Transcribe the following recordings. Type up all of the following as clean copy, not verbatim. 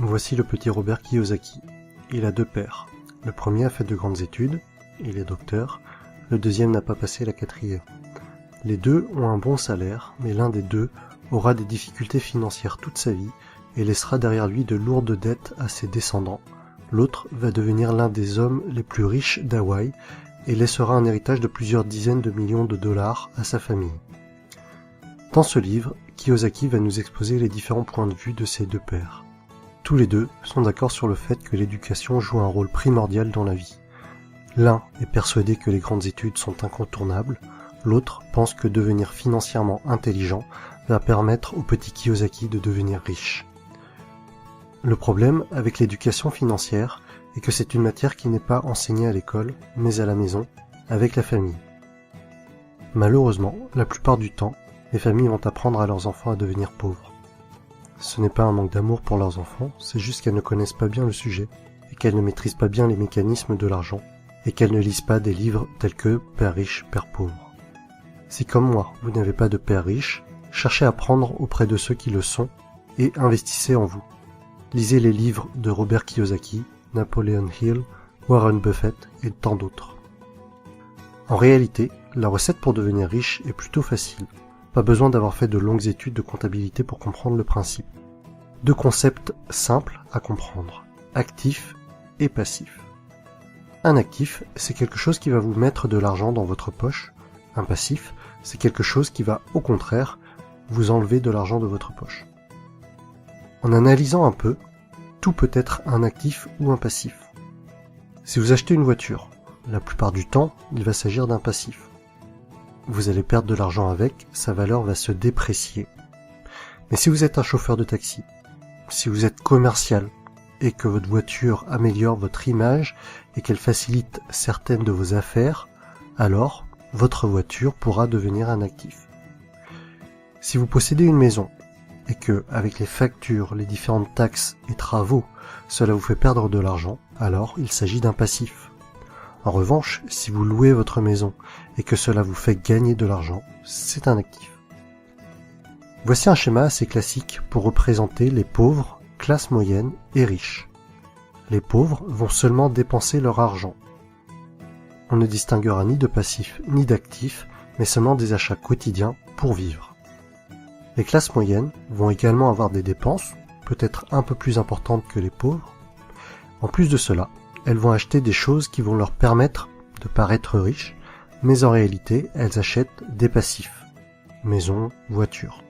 Voici le petit Robert Kiyosaki. Il a deux pères. Le premier a fait de grandes études, il est docteur, le deuxième n'a pas passé la quatrième. Les deux ont un bon salaire, mais l'un des deux aura des difficultés financières toute sa vie et laissera derrière lui de lourdes dettes à ses descendants. L'autre va devenir l'un des hommes les plus riches d'Hawaï et laissera un héritage de plusieurs dizaines de millions de dollars à sa famille. Dans ce livre, Kiyosaki va nous exposer les différents points de vue de ces deux pères. Tous les deux sont d'accord sur le fait que l'éducation joue un rôle primordial dans la vie. L'un est persuadé que les grandes études sont incontournables, l'autre pense que devenir financièrement intelligent va permettre au petit Kiyosaki de devenir riche. Le problème avec l'éducation financière est que c'est une matière qui n'est pas enseignée à l'école, mais à la maison, avec la famille. Malheureusement, la plupart du temps, les familles vont apprendre à leurs enfants à devenir pauvres. Ce n'est pas un manque d'amour pour leurs enfants, c'est juste qu'elles ne connaissent pas bien le sujet, et qu'elles ne maîtrisent pas bien les mécanismes de l'argent, et qu'elles ne lisent pas des livres tels que « Père riche, Père pauvre ». Si comme moi, vous n'avez pas de père riche, cherchez à apprendre auprès de ceux qui le sont, et investissez en vous. Lisez les livres de Robert Kiyosaki, Napoleon Hill, Warren Buffett et tant d'autres. En réalité, la recette pour devenir riche est plutôt facile. Pas besoin d'avoir fait de longues études de comptabilité pour comprendre le principe. Deux concepts simples à comprendre, actif et passif. Un actif, c'est quelque chose qui va vous mettre de l'argent dans votre poche. Un passif, c'est quelque chose qui va, au contraire, vous enlever de l'argent de votre poche. En analysant un peu, tout peut être un actif ou un passif. Si vous achetez une voiture, la plupart du temps, il va s'agir d'un passif. Vous allez perdre de l'argent avec, sa valeur va se déprécier. Mais si vous êtes un chauffeur de taxi, si vous êtes commercial, et que votre voiture améliore votre image et qu'elle facilite certaines de vos affaires, alors votre voiture pourra devenir un actif. Si vous possédez une maison, et que, avec les factures, les différentes taxes et travaux, cela vous fait perdre de l'argent, alors il s'agit d'un passif. En revanche, si vous louez votre maison et que cela vous fait gagner de l'argent, c'est un actif. Voici un schéma assez classique pour représenter les pauvres, classe moyenne et riches. Les pauvres vont seulement dépenser leur argent. On ne distinguera ni de passif ni d'actif, mais seulement des achats quotidiens pour vivre. Les classes moyennes vont également avoir des dépenses, peut-être un peu plus importantes que les pauvres. En plus de cela, elles vont acheter des choses qui vont leur permettre de paraître riches, mais en réalité, elles achètent des passifs, maison, voiture.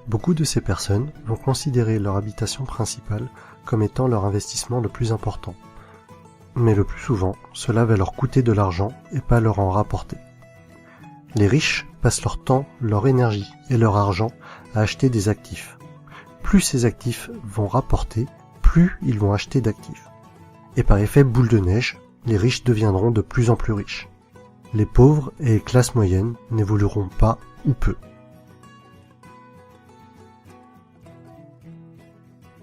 Beaucoup de ces personnes vont considérer leur habitation principale comme étant leur investissement le plus important. Mais le plus souvent, cela va leur coûter de l'argent et pas leur en rapporter. Les riches passent leur temps, leur énergie et leur argent à acheter des actifs. Plus ces actifs vont rapporter, plus ils vont acheter d'actifs. Et par effet boule de neige, les riches deviendront de plus en plus riches. Les pauvres et les classes moyennes n'évolueront pas ou peu.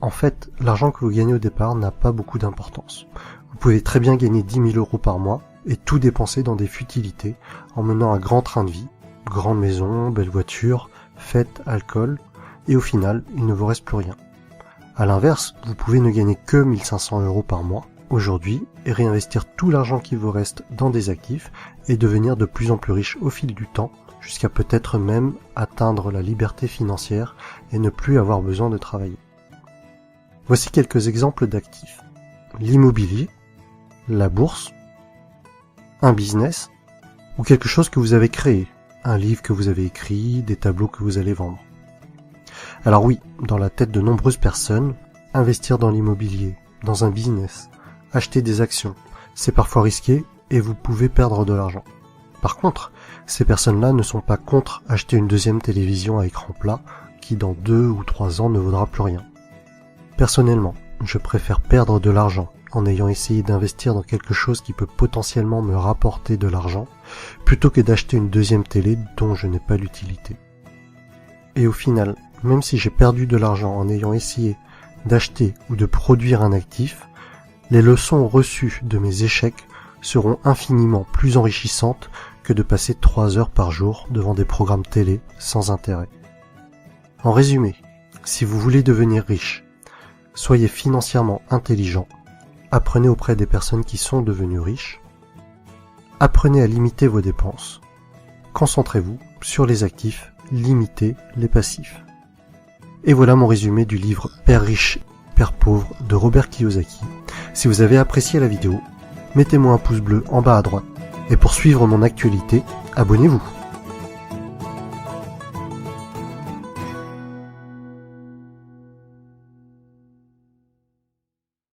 En fait, l'argent que vous gagnez au départ n'a pas beaucoup d'importance. Vous pouvez très bien gagner 10 000 € par mois et tout dépenser dans des futilités en menant un grand train de vie, grande maison, belle voiture, fêtes, alcool, et au final, il ne vous reste plus rien. À l'inverse, vous pouvez ne gagner que 1 500 € par mois aujourd'hui et réinvestir tout l'argent qui vous reste dans des actifs et devenir de plus en plus riche au fil du temps, jusqu'à peut-être même atteindre la liberté financière et ne plus avoir besoin de travailler. Voici quelques exemples d'actifs. L'immobilier, la bourse, un business ou quelque chose que vous avez créé, un livre que vous avez écrit, des tableaux que vous allez vendre. Alors oui, dans la tête de nombreuses personnes, investir dans l'immobilier, dans un business, acheter des actions, c'est parfois risqué et vous pouvez perdre de l'argent. Par contre, ces personnes-là ne sont pas contre acheter une deuxième télévision à écran plat qui dans 2 ou 3 ans ne vaudra plus rien. Personnellement, je préfère perdre de l'argent en ayant essayé d'investir dans quelque chose qui peut potentiellement me rapporter de l'argent plutôt que d'acheter une deuxième télé dont je n'ai pas l'utilité. Et au final, même si j'ai perdu de l'argent en ayant essayé d'acheter ou de produire un actif, les leçons reçues de mes échecs seront infiniment plus enrichissantes que de passer 3 heures par jour devant des programmes télé sans intérêt. En résumé, si vous voulez devenir riche, Soyez financièrement intelligent. Apprenez auprès des personnes qui sont devenues riches. Apprenez à limiter vos dépenses. Concentrez-vous sur les actifs, limitez les passifs. Et voilà mon résumé du livre Père riche, Père pauvre de Robert Kiyosaki. Si vous avez apprécié la vidéo, mettez-moi un pouce bleu en bas à droite. Et pour suivre mon actualité, abonnez-vous.